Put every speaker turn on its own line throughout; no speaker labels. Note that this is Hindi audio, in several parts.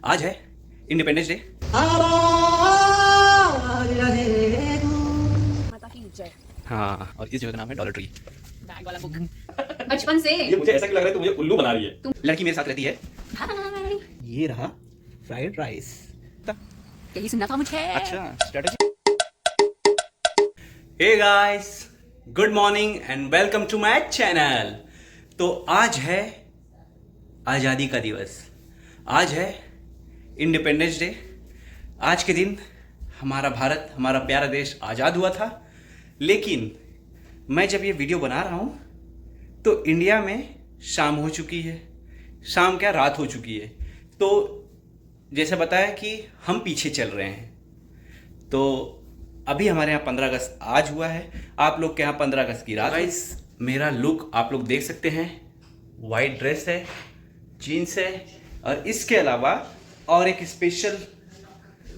आज है इंडिपेंडेंस डे।
माता की जय।
हाँ, और इस जगह का नाम है डॉलर ट्री।
बैग वाला बुक बचपन से
ये मुझे ऐसा क्यों लग रहा है, तू मुझे उल्लू बना रही है। लड़की मेरे साथ रहती है।
हाय,
ये रहा फ्राइड राइस।
यही सुनना था मुझे।
अच्छा, strategy. Hey guys, good morning and welcome to my channel. तो आज है आज़ादी का दिवस, आज है इंडिपेंडेंस डे। आज के दिन हमारा भारत, हमारा प्यारा देश आज़ाद हुआ था। लेकिन मैं जब ये वीडियो बना रहा हूँ तो इंडिया में शाम हो चुकी है। शाम क्या, रात हो चुकी है। तो जैसे बताया कि हम पीछे चल रहे हैं। तो अभी हमारे यहाँ 15 अगस्त आज हुआ है, आप लोग के यहाँ 15 अगस्त की रात। गाइस, मेरा लुक आप लोग देख सकते हैं। वाइट ड्रेस है, जीन्स है, और इसके अलावा और एक स्पेशल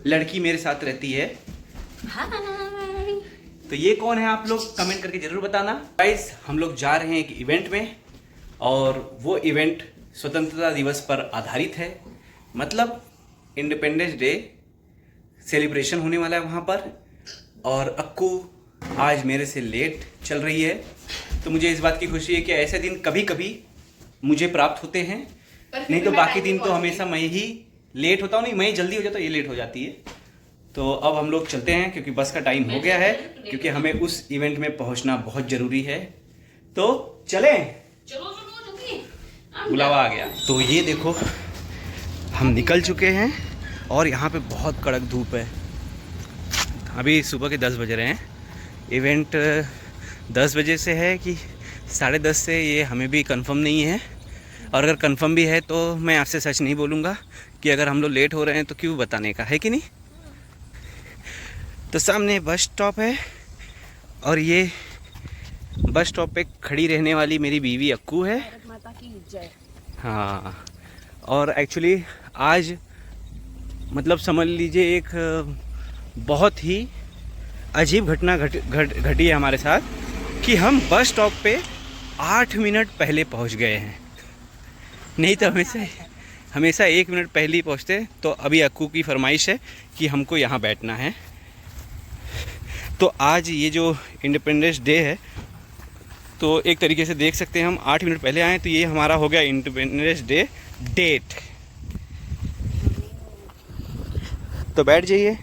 लड़की मेरे साथ रहती है।
हाय,
तो ये कौन है, आप लोग कमेंट करके जरूर बताना। गाइस, हम लोग जा रहे हैं एक इवेंट में, और वो इवेंट स्वतंत्रता दिवस पर आधारित है। मतलब इंडिपेंडेंस डे सेलिब्रेशन होने वाला है वहाँ पर। और अक्कू आज मेरे से लेट चल रही है, तो मुझे इस बात की खुशी है कि ऐसे दिन कभी कभी मुझे प्राप्त होते हैं। नहीं तो बाकी दिन तो हमेशा मैं ही लेट होता हूँ। नहीं, मैं जल्दी हो जाता हूँ, ये लेट हो जाती है। तो अब हम लोग चलते हैं क्योंकि बस का टाइम हो गया है, क्योंकि हमें उस इवेंट में पहुंचना बहुत ज़रूरी है। तो चलें,
चलो जल्दी।
बुलावा आ गया। तो ये देखो, हम निकल चुके हैं और यहाँ पे बहुत कड़क धूप है। अभी सुबह के 10 बज रहे हैं। इवेंट 10 बजे से है कि 10:30 से, ये हमें भी कंफर्म नहीं है। और अगर कंफर्म भी है तो मैं आपसे सच नहीं बोलूँगा कि अगर हम लोग लेट हो रहे हैं तो क्यों बताने का, है कि नहीं। तो सामने बस स्टॉप है, और ये बस स्टॉप पे खड़ी रहने वाली मेरी बीवी अक्कू है।
भारत माता की जय।
हाँ, और एक्चुअली आज मतलब समझ लीजिए एक बहुत ही अजीब घटना घटी है हमारे साथ कि हम बस स्टॉप पे 8 मिनट पहले पहुंच गए हैं। नहीं तो हमेशा 1 मिनट पहले ही पहुंचते। तो अभी अक्कू की फरमाइश है कि हमको यहाँ बैठना है। तो आज ये जो इंडिपेंडेंस डे है, तो एक तरीके से देख सकते हैं हम 8 मिनट पहले आए, तो ये हमारा हो गया इंडिपेंडेंस डे डेट। तो बैठ जाइए।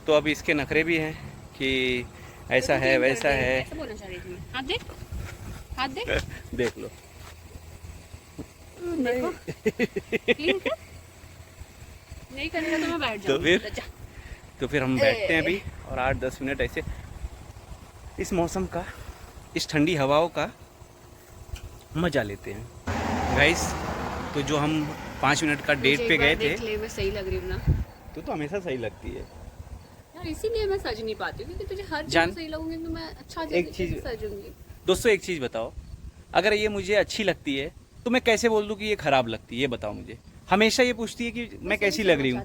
तो अब इसके नखरे भी हैं कि ऐसा है वैसा है।
ऐसा बोलना चाह रही थी मैं। हाथ देख, हाथ देख।
देख लो।
देखो, ठीक है? नहीं करेगा तो मैं बैठ जाऊंगी।
तो फिर हम बैठते हैं अभी, और 8-10 मिनट ऐसे इस मौसम का, इस ठंडी हवाओं का मजा लेते हैं। गाइस, तो जो हम 5 मिनट का डेट पे गए थे।
देख ले, मैं सही लग रही हूँ ना?
तो हमेशा सही लगती है
यार, इसीलिए मैं सज नहीं पाती हूँ, क्योंकि तुझे हर
जान-
चीज सही लगूंगी तो मैं अच्छा
एक चीज-
सजूंगी।
दोस्तों, एक चीज़ बताओ, अगर ये मुझे अच्छी लगती है तो मैं कैसे बोल दूँ कि ये ख़राब लगती है, ये बताओ मुझे। हमेशा ये पूछती है कि मैं कैसी लग रही हूँ,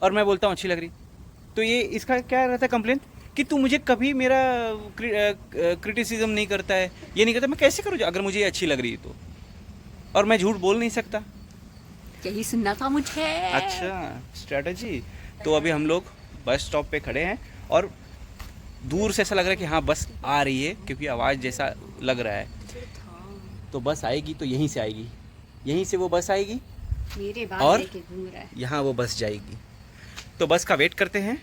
और मैं बोलता हूँ अच्छी लग रही। तो ये इसका क्या रहता है कंप्लेंट कि तू मुझे कभी मेरा क्रिटिसिज्म नहीं करता है, ये नहीं करता। मैं कैसे करूँ अगर मुझे ये अच्छी लग रही है तो, और मैं झूठ बोल नहीं सकता।
यही सुनना था मुझे।
अच्छा, स्ट्रैटेजी। तो अभी हम लोग बस स्टॉप पे खड़े हैं, और दूर से ऐसा लग रहा है कि हाँ बस आ रही है, क्योंकि आवाज़ जैसा लग रहा है। तो बस आएगी तो यहीं से आएगी, यहीं से वो बस आएगी,
मेरे बाल
और
लेके घूम रहा है।
यहाँ वो बस जाएगी। तो बस का वेट करते हैं,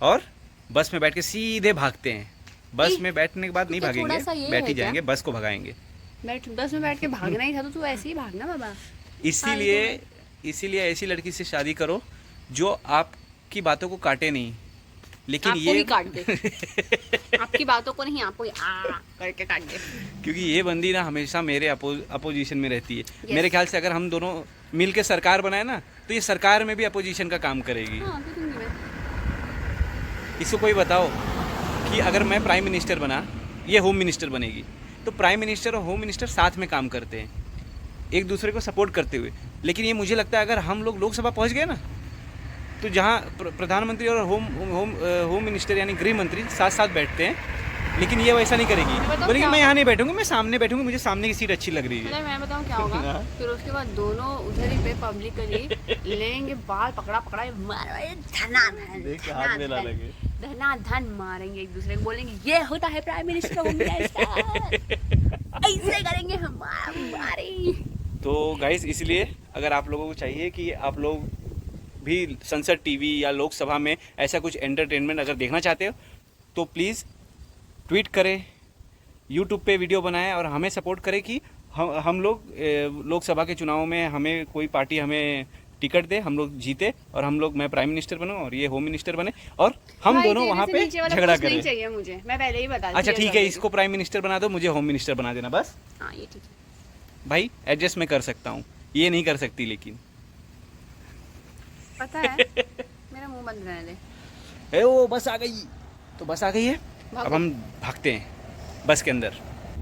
और बस में बैठ के सीधे भागते हैं। बस में बैठने के बाद नहीं
तो थोड़ा
भागेंगे,
सा ये
बैठ
है
ही
क्या?
जाएंगे, बस को भगाएंगे।
बस में बैठ के भागना ही था तो तू ऐसे ही भागना बाबा।
इसीलिए ऐसी लड़की से शादी करो जो आपकी बातों को काटे नहीं। लेकिन
आपको
ये
ही काट दे। आपकी बातों को नहीं, आपको ही करके काट दे।
क्योंकि ये बंदी ना हमेशा मेरे अपोजिशन में रहती है।
Yes.
मेरे ख्याल से अगर हम दोनों मिल के सरकार बनाए ना, तो ये सरकार में भी अपोजिशन का काम करेगी।
हाँ, क्यों नहीं मैं?
इसको कोई बताओ कि अगर मैं प्राइम मिनिस्टर बना, ये होम मिनिस्टर बनेगी, तो प्राइम मिनिस्टर और होम मिनिस्टर साथ में काम करते हैं, एक दूसरे को सपोर्ट करते हुए। लेकिन ये मुझे लगता है अगर हम लोग लोकसभा पहुंच गए ना, तो जहां प्रधानमंत्री और होम मिनिस्टर यानी गृह मंत्री साथ साथ बैठते हैं, लेकिन ये वैसा नहीं करेंगे,
बताओ
बोलेंगे
क्या
मैं यहाँ नहीं बैठूंगी, मैं सामने बैठूंगी, मुझे सामने की सीट अच्छी लग रही है।
मतलब मैं बताऊँ क्या होगा, फिर उसके बाद दोनों उधर ही पे पब्लिकली लेंगे बाल पकड़ा पकड़ा मारेंगे, धनाधन मारेंगे एक दूसरे को, बोलेंगे ये होता है प्राइम मिनिस्टर, होम मिनिस्टर, ऐसे करेंगे हमारी।
तो गाइस इसलिए अगर आप लोगों को चाहिए कि आप लोग भी संसद टीवी या लोकसभा में ऐसा कुछ एंटरटेनमेंट अगर देखना चाहते हो तो प्लीज़ ट्वीट करें, यूट्यूब पे वीडियो बनाएं और हमें सपोर्ट करें कि हम लोग लोकसभा के चुनाव में हमें कोई पार्टी हमें टिकट दे, हम लोग जीते और हम लोग, मैं प्राइम मिनिस्टर बनूं और ये होम मिनिस्टर बने और हम दोनों वहाँ पे झगड़ा करें।
नहीं चाहिए मुझे, मैं पहले ही बता दी।
अच्छा ठीक है, इसको प्राइम मिनिस्टर बना दो, मुझे होम मिनिस्टर बना देना बस।
हाँ ये ठीक है
भाई, एडजस्ट मैं कर सकता हूँ, ये नहीं कर सकती लेकिन।
पता है मेरा मुंह बंद रहने दे।
वो बस आ गई, तो बस आ गई है, अब हम भागते हैं बस के अंदर।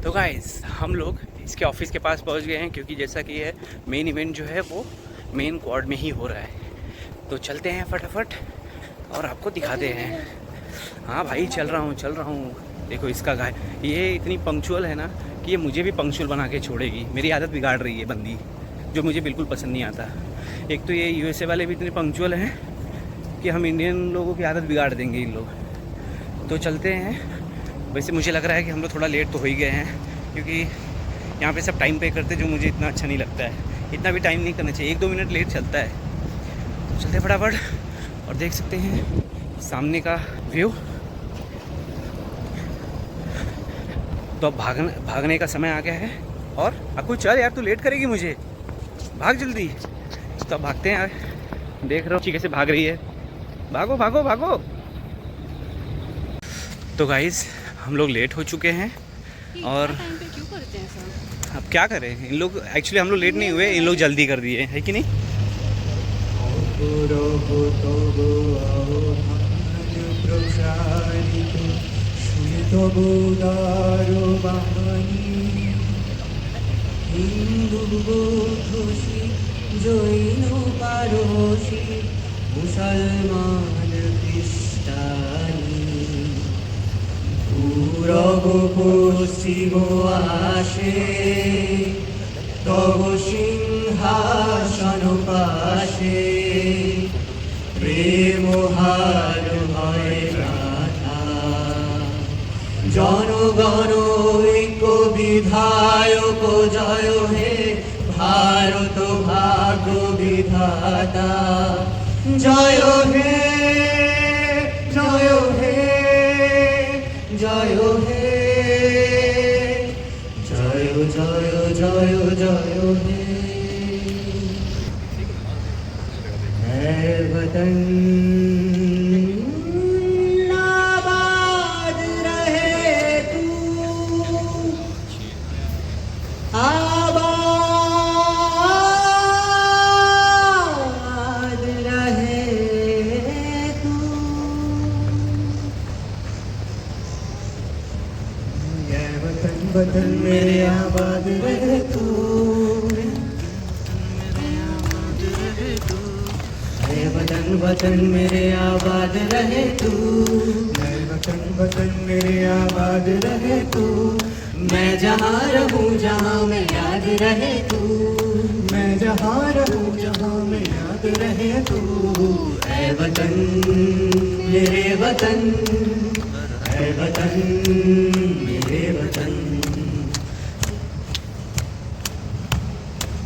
तो गाइस हम लोग इसके ऑफिस के पास पहुंच गए हैं, क्योंकि जैसा कि ये मेन इवेंट जो है वो मेन क्वार्ड में ही हो रहा है। तो चलते हैं फटाफट और आपको दिखाते हैं। हाँ भाई चल रहा हूँ। देखो इसका गाय, ये इतनी पंक्चुअल है ना कि ये मुझे भी पंक्चुअल बना के छोड़ेगी। मेरी आदत बिगाड़ रही है बंदी, जो मुझे बिल्कुल पसंद नहीं आता। एक तो ये यूएसए वाले भी इतने पंक्चुअल हैं कि हम इंडियन लोगों की आदत बिगाड़ देंगे इन लोग। तो चलते हैं। वैसे मुझे लग रहा है कि हम लोग थोड़ा लेट तो हो ही गए हैं, क्योंकि यहाँ पे सब टाइम पे करते, जो मुझे इतना अच्छा नहीं लगता है। इतना भी टाइम नहीं करना चाहिए, 1-2 मिनट लेट चलता है। चलते फटाफट और देख सकते हैं सामने का व्यू। तो अब भागने का समय आ गया है। और आपको चल यार, तू लेट करेगी मुझे, भाग जल्दी। तो अब भागते हैं यार, देख रहे हो अच्छी कैसे भाग रही है, भागो भागो भागो। तो गाइस हम लोग लेट हो चुके हैं और
टाइम पे क्यों करते हैं सब?
अब क्या करें, इन लोग एक्चुअली हम लोग लेट नहीं हुए, इन लोग जल्दी कर दिए है कि नहीं।
জৈন পারসী মুসলমান খ্রিস্টানি পূরব পশ্চিম আসে তব সিংহাসন পাশে প্রেম হার হয় গাথা জনগণ ঐক্য বিধায়ক জয় হে ভারত ভাগ্য বিধাতা জয় হে জয় হে জয় হে জয় জয় জয় জয় হে है वतन आबाद रहे तू आबाद रहे तू ये वतन वतन मेरे आबाद रहे तू वतन वतन मेरे आबाद रहे तू वतन वतन मेरे आबाद रहे तू मैं जहाँ रहूँ जहाँ में याद रहे तू मैं जहाँ रहूँ जहाँ में याद रहे तू ऐ वतन मेरे वतन ऐ वतन मेरे वतन।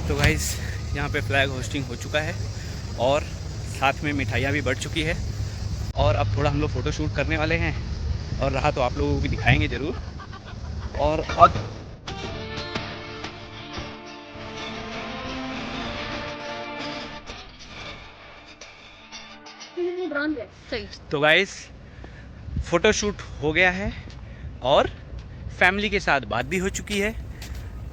तो गाइस यहाँ पे फ्लैग होस्टिंग हो चुका है और साथ में मिठाइयाँ भी बढ़ चुकी है और अब थोड़ा हम लोग फ़ोटो शूट करने वाले हैं और रहा तो आप लोगों को भी दिखाएंगे ज़रूर। और अब तो गाइस फ़ोटो शूट हो गया है और फैमिली के साथ बात भी हो चुकी है।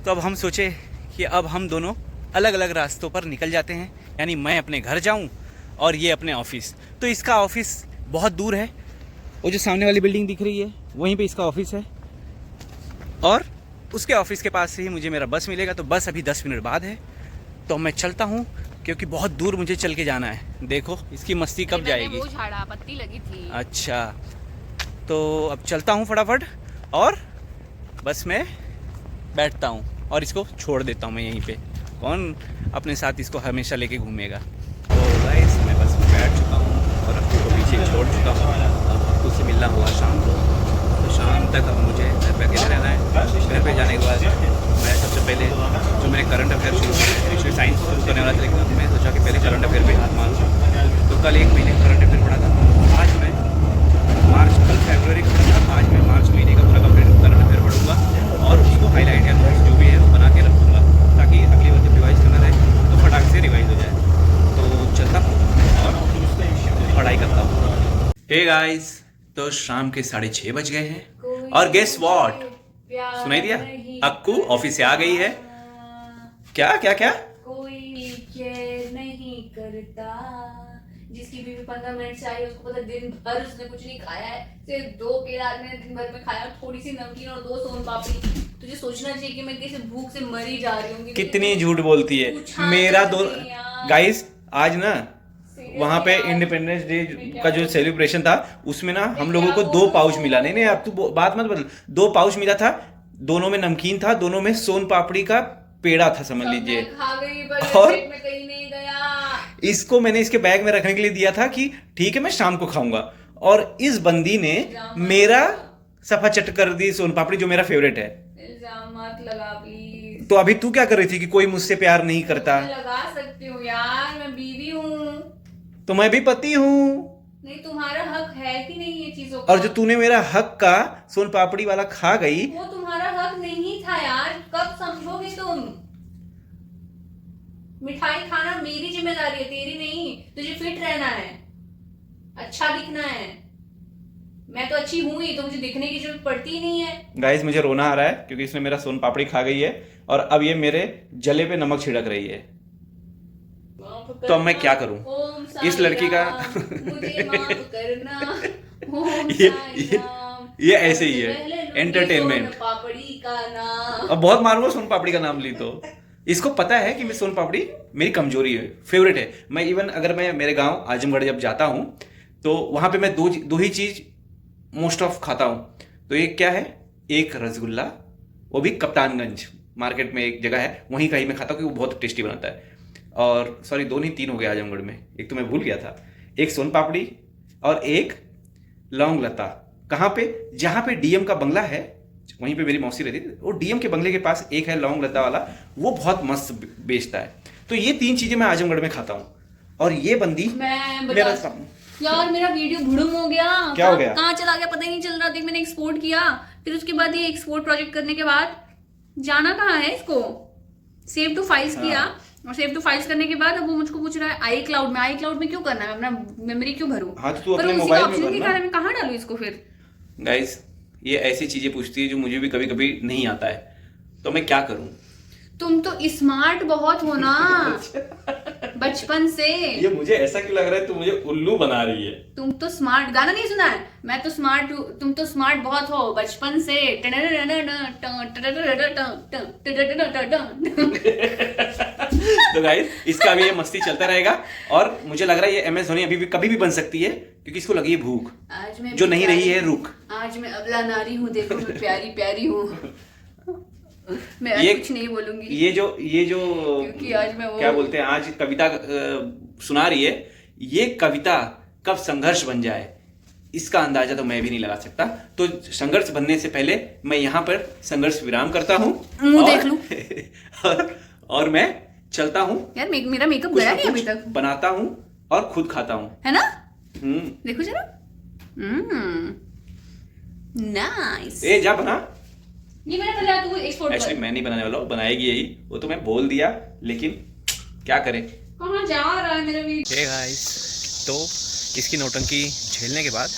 तो अब हम सोचे कि अब हम दोनों अलग अलग रास्तों पर निकल जाते हैं, यानी मैं अपने घर जाऊं और ये अपने ऑफिस। तो इसका ऑफिस बहुत दूर है, वो जो सामने वाली बिल्डिंग दिख रही है वहीं पे इसका ऑफिस है और उसके ऑफिस के पास से ही मुझे मेरा बस मिलेगा। तो बस अभी 10 मिनट बाद है, तो मैं चलता हूँ क्योंकि बहुत दूर मुझे चल के जाना है। देखो इसकी मस्ती कब जाएगी।
वो झाड़ा पत्ती लगी थी।
अच्छा, तो अब चलता हूँ फटाफट और बस मैं बैठता हूँ और इसको छोड़ देता हूँ मैं यहीं पे। कौन अपने साथ इसको हमेशा लेके घूमेगा। तो गाइस मैं बस में बैठ चुका हूँ और अक्कू को पीछे छोड़ चुका हूँ। अब अक्कू से मिलना हुआ शाम को, तो शाम तक अब मुझे घर पे अकेले रहना है। घर पे जाने के बाद मैं सबसे पहले जो मेरे करंट अफेयर शुरू किए, साइंस शुरू करने वाला था, लेकिन मैं सोचा कि पहले करंट अफेयर पे हाथ मारूँ। तो कल 1 महीने का करंट अफेयर पढ़ा था। आज मैं कल फरवरी का पढ़ा था, आज मैं मार्च महीने का पूरा करंट अफेयर पढ़ूंगा और उसको हाईलाइट या नोट्स जो भी है वो बना के रखूँगा, ताकि अगली बार जब रिवाइज करना रहे तो फटाक से रिवाइज हो जाए। तो चलता हूँ और पढ़ाई करता हूँ। हे गाइस, तो शाम के 6:30 बज गए हैं और गेस व्हाट, सुनाई दिया? अक्कू ऑफिस से आ गई है। क्या क्या क्या?
कोई केयर नहीं करता, जिसकी बीवी 15 मिनट से आई, उसको पता दिन भर उसने कुछ नहीं खाया है, सिर्फ 2 केला मैंने दिन भर में खाया, थोड़ी सी नमकीन और 2 सोन पापड़ी। तुझे सोचना चाहिए कि मैं कैसे भूख से मरी जा रही हूँ।
कितनी झूठ बोलती है। मेरा दो गाइस, आज ना वहाँ पे इंडिपेंडेंस डे का जो सेलिब्रेशन था उसमें ना हम लोगों को 2 पाउच मिला। नहीं अब तू बात मत बदल। 2 पाउच मिला था, दोनों में नमकीन था, दोनों में सोन पापड़ी का पेड़ा था, समझ लीजिए। और
कहीं नहीं गया।
इसको मैंने इसके बैग में रखने के लिए दिया था कि ठीक है मैं शाम को खाऊंगा, और इस बंदी ने मेरा सफा चट कर दी सोन पापड़ी, जो मेरा फेवरेट है।
इल्जाम मत लगा प्लीज।
तो अभी तू क्या कर रही थी कि कोई मुझसे प्यार नहीं करता?
मैं लगा सकती हूँ यार, मैं बीवी हूँ।
तो मैं भी पति हूँ।
नहीं, तुम्हारा हक है कि नहीं ये चीजों का?
और जो तूने मेरा हक का सोन पापड़ी वाला खा गई,
वो तुम्हारा हक नहीं था यार, कब समझोगे तुम? मिठाई खाना मेरी जिम्मेदारी है, तेरी नहीं। तुझे फिट रहना है, अच्छा दिखना है। मैं तो अच्छी हूं ही, तो मुझे दिखने की जरूरत पड़ती ही नहीं है।
गाइस मुझे रोना आ रहा है क्योंकि इसने मेरा सोन पापड़ी खा गई है और अब ये मेरे जले पे नमक छिड़क रही है। तो अब मैं क्या करूं? इस लड़की का
मुझे माफ करना।
ये ऐसे ही है एंटरटेनमेंट।
पापड़ी का नाम
अब बहुत मारूंगा सोन पापड़ी का नाम ली तो। इसको पता है कि मैं सोन पापड़ी मेरी कमजोरी है, फेवरेट है। मैं इवन अगर मैं मेरे गांव आजमगढ़ जब जाता हूं तो वहां पे मैं दो ही चीज मोस्ट ऑफ खाता हूं। तो एक क्या है, एक रसगुल्ला, वो भी कप्तानगंज मार्केट में एक जगह है, वहीं कहीं मैं खाता हूँ, क्योंकि वो बहुत टेस्टी बनता है। और सॉरी 2 नहीं 3 हो गए आजमगढ़ में, एक तो मैं भूल गया था। एक सोन पापड़ी और एक लौंग लता। कहाँ पे? जहाँ पे डीएम का बंगला है वहीं पे मेरी मौसी रहती थी। वो डीएम के बंगले के पास एक है लौंग लता वाला, वो बहुत मस्त बेचता है। तो ये 3 चीजें मैं आजमगढ़ में खाता हूँ। और ये बंदी मेरा
यार मेरा वीडियो भुड़ुम हो गया।
क्या हो गया?
कहाँ चला गया पता ही नहीं चल रहा। देख मैंने एक्सपोर्ट किया, फिर उसके बाद ये एक्सपोर्ट प्रोजेक्ट करने के बाद जाना कहाँ है इसको, सेव टू फाइल्स किया, और सेव टू फाइल्स करने के बाद अब वो मुझको पूछ रहा है आई क्लाउड में क्यों करना है, अपना मेमोरी क्यों भरूं?
हाँ तो तू अपने मोबाइल में
ऑप्शन के कारण मैं कहाँ डालूं इसको फिर?
गाइस ये ऐसी चीजें पूछती है जो मुझे भी कभी कभी नहीं आता है, तो मैं क्या करूं?
तुम तो स्मार्ट बहुत हो ना बचपन से।
ये मुझे ऐसा क्यों लग रहा है तू मुझे उल्लू बना रही है?
तुम तो स्मार्ट, गाना नहीं सुना है? मैं तो स्मार्ट हूँ, तुम तो स्मार्ट बहुत हो बचपन से।
तो गाइस इसका भी ये मस्ती चलता रहेगा, और मुझे लग रहा है ये MS धोनी अभी भी कभी भी बन सकती है, क्योंकि इसको लगी है भूख
आज मैं
जो नहीं रही है रुक।
आज मैं अबला नारी हूँ, देखो मैं प्यारी प्यारी हूँ। मैं आज कुछ नहीं बोलूंगी। ये जो क्योंकि आज मैं
क्या बोलते हैं, आज कविता सुना रही है, ये कविता कब संघर्ष बन जाए इसका अंदाजा तो मैं भी नहीं लगा सकता। तो संघर्ष बनने से पहले मैं यहाँ पर संघर्ष विराम करता हूँ,
देख लूं।
और मैं चलता हूँ
यार। मेरा मेकअप गया नहीं अभी तक।
बनाता हूँ और खुद खाता हूँ,
है ना? देखो जरा। नाइस।
ए जा बना।
ये मैंने पहले तू एक्सपोर्ट कर।
एक्चुअली मैं नहीं बनाने वाला हूँ, बनाएगी यही, वो तो मैं बोल दिया, लेकिन क्या करें।
कहाँ जा रहा है मेरा वीडियो?
हे गाइस, तो इसकी नौटंकी झेलने के बाद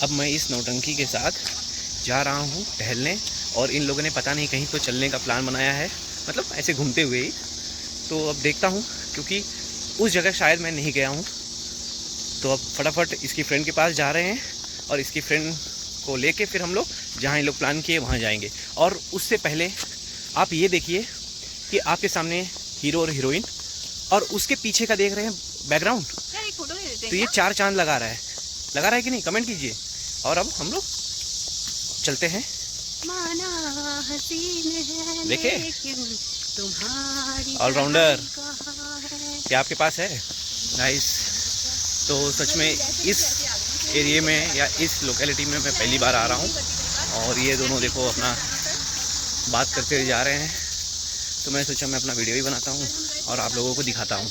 अब मैं इस नौटंकी के साथ जा रहा हूँ टहलने, और इन लोगों ने पता नहीं कहीं तो चलने का प्लान बनाया है, मतलब ऐसे घूमते हुए ही। तो अब देखता हूँ, क्योंकि उस जगह शायद मैं नहीं गया हूँ। तो अब फटाफट इसकी फ्रेंड के पास जा रहे हैं, और इसकी फ्रेंड को लेके फिर हम लोग जहाँ ये लोग प्लान किए वहाँ जाएंगे। और उससे पहले आप ये देखिए कि आपके सामने हीरो और हीरोइन, और उसके पीछे का देख रहे हैं बैकग्राउंड, तो ये 4 चांद लगा रहा है कि नहीं, कमेंट कीजिए। और अब हम लोग चलते हैं
माना हसीन है
देखे?
लेकिन तुम्हारी
ऑलराउंडर
कहाँ है?
क्या आपके पास है गाइस? तो सच में इस एरिया में या इस लोकेलिटी में मैं पहली बार आ रहा हूँ और ये दोनों देखो अपना बात करते हुए जा रहे हैं। तो मैं सोचा मैं अपना वीडियो भी बनाता हूँ और आप लोगों को दिखाता हूँ।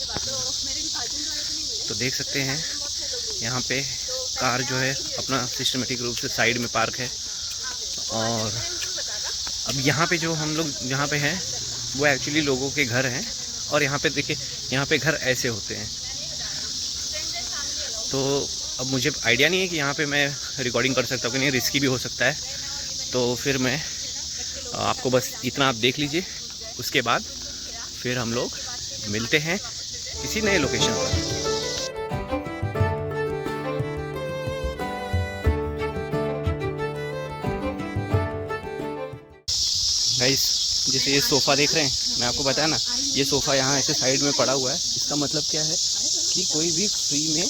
तो देख सकते हैं यहाँ पे कार जो है अपना सिस्टमेटिक रूप से साइड में पार्क है। और अब यहाँ पे जो हम लोग जहाँ पे हैं वो एक्चुअली लोगों के घर हैं। और यहाँ पे देखिए, यहाँ पे घर ऐसे होते हैं। तो अब मुझे आइडिया नहीं है कि यहाँ पे मैं रिकॉर्डिंग कर सकता हूँ कि नहीं, रिस्की भी हो सकता है। तो फिर मैं आपको बस इतना आप देख लीजिए, उसके बाद फिर हम लोग मिलते हैं किसी नए लोकेशन पर। गाइस, जैसे ये सोफ़ा देख रहे हैं, मैं आपको बताया ना, ये सोफ़ा यहाँ ऐसे साइड में पड़ा हुआ है। इसका मतलब क्या है कि कोई भी फ्री में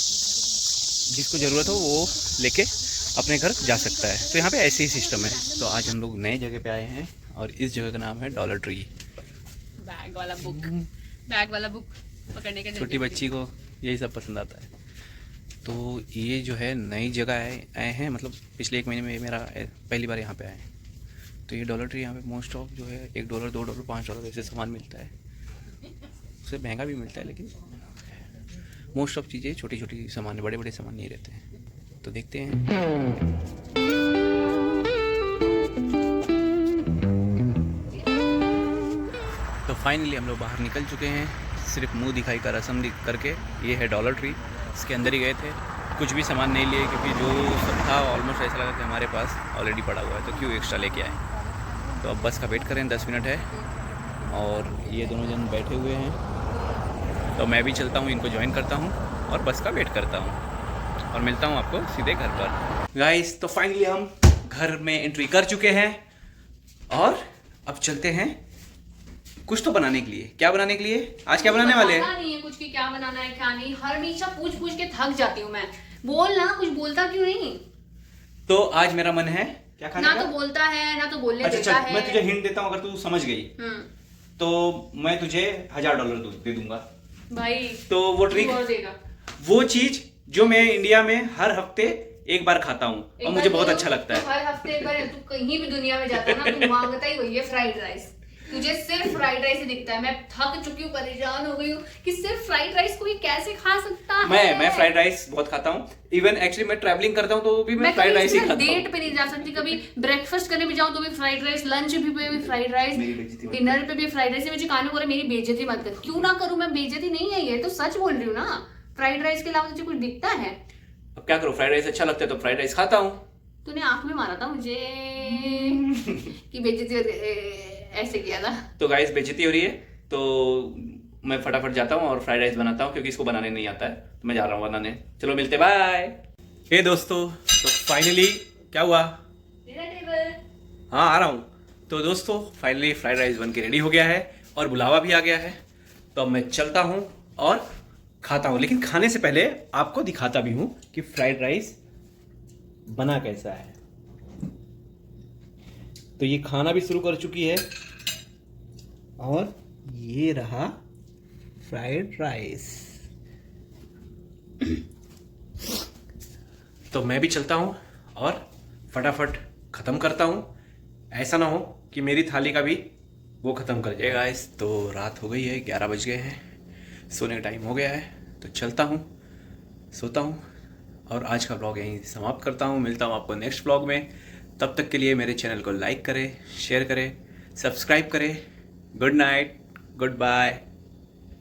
जिसको ज़रूरत हो वो लेके अपने घर जा सकता है। तो यहाँ पे ऐसे ही सिस्टम है। तो आज हम लोग नए जगह पे आए हैं और इस जगह का नाम है डॉलर ट्री।
बैग वाला बुक पकड़ने का
छोटी बच्ची को यही सब पसंद आता है। तो ये जो है नई जगह आए हैं, मतलब पिछले 1 महीने में मेरा पहली बार यहाँ पे आए हैं। तो ये डॉलर ट्री यहाँ पे मोस्ट ऑफ जो है $1, $2, $5 ऐसे सामान मिलता है। उससे महंगा भी मिलता है, लेकिन मोस्ट ऑफ चीज़ें छोटी छोटी सामान, बड़े बड़े सामान नहीं रहते हैं। तो देखते हैं। तो फाइनली हम लोग बाहर निकल चुके हैं। सिर्फ मुंह दिखाई का रस्म करके। ये है डॉलर ट्री, इसके अंदर ही गए थे। कुछ भी सामान नहीं लिए क्योंकि जो सब था ऑलमोस्ट ऐसा लगा कि हमारे पास ऑलरेडी पड़ा हुआ है, तो क्यों एक्स्ट्रा लेके आए। तो अब बस का वेट करें, 10 मिनट है और ये दोनों जन बैठे हुए हैं। तो मैं भी चलता हूँ, इनको ज्वाइन करता हूँ और बस का वेट करता हूँ और मिलता हूँ आपको सीधे घर पर। गाइस, तो फाइनली हम घर में एंट्री कर चुके हैं और अब चलते हैं कुछ तो बनाने के लिए। क्या बनाने के लिए? आज क्या बनाने वाले हैं?
पता नहीं है कुछ की क्या बनाना है क्या नहीं। हर हमेशा पूछ पूछ के थक जाती हूँ मैं। बोल ना, कुछ बोलता क्यों नहीं?
तो आज मेरा मन है क्या खाने
ना
का?
तो बोलता है ना तो बोलने
अच्छा
देता है।
मैं तुझे हिंट देता हूँ, अगर तू समझ गई तो मैं तुझे $1000 दे दूंगा।
भाई
तो वो ट्रिक,
और देगा
वो चीज जो मैं इंडिया में हर हफ्ते एक बार खाता हूँ और मुझे बहुत अच्छा लगता है।
हर हफ्ते एक बार तू कहीं भी दुनिया में जाता है ना, तू मांगता ही वही है, फ्राइड राइस। तुझे सिर्फ फ्राइड राइस ही दिखता है। मैं थक चुकी हूँ, परेशान हो गई हूँ कि सिर्फ फ्राइड राइस कोई कैसे खा सकता है।
मैं फ्राइड राइस बहुत खाता हूँ। इवन एक्चुअली मैं ट्रैवलिंग करता हूँ तो भी मैं फ्राइड राइस ही खाता हूँ।
डेट पे नहीं जा सकती, कभी ब्रेकफास्ट करने भी जाऊँ तो भी फ्राइड राइस, लंच पे भी फ्राइड राइस, डिनर पे भी फ्राइड राइस। मुझे खाने को मेरी बेइज्जती मत कर। क्यों ना करूँ मैं? बेइज्जती नहीं है, ये तो सच बोल रही हूँ ना। फ्राइड राइस के अलावा तुझे कुछ दिखता है?
अब क्या करूँ, फ्राइड राइस अच्छा लगता है तो फ्राइड राइस खाता हूँ।
तूने आंख में मारा था मुझे कि बेइज्जती ऐसे किया था।
तो गाइस, बेइज्जती हो रही है तो मैं फटाफट जाता हूँ और फ्राइड राइस बनाता हूँ, क्योंकि इसको बनाने नहीं आता है। तो मैं जा रहा हूँ बनाने। चलो मिलते, बाय। हे दोस्तों, तो फाइनली क्या हुआ? हाँ, आ रहा हूँ। तो दोस्तों फाइनली फ्राइड राइस बन के रेडी हो गया है और बुलावा भी आ गया है। तो अब मैं चलता हूँ और खाता हूँ, लेकिन खाने से पहले आपको दिखाता भी हूँ कि फ्राइड राइस बना कैसा है। तो ये खाना भी शुरू कर चुकी है और ये रहा फ्राइड राइस। तो मैं भी चलता हूँ और फटाफट ख़त्म करता हूँ, ऐसा ना हो कि मेरी थाली का भी वो ख़त्म कर जाए। गाइस, तो रात हो गई है, 11 बज गए हैं, सोने का टाइम हो गया है। तो चलता हूँ, सोता हूँ और आज का ब्लॉग यहीं समाप्त करता हूँ। मिलता हूँ आपको नेक्स्ट ब्लॉग में। तब तक के लिए मेरे चैनल को लाइक करें, शेयर करें, सब्सक्राइब करें। Good night, good bye.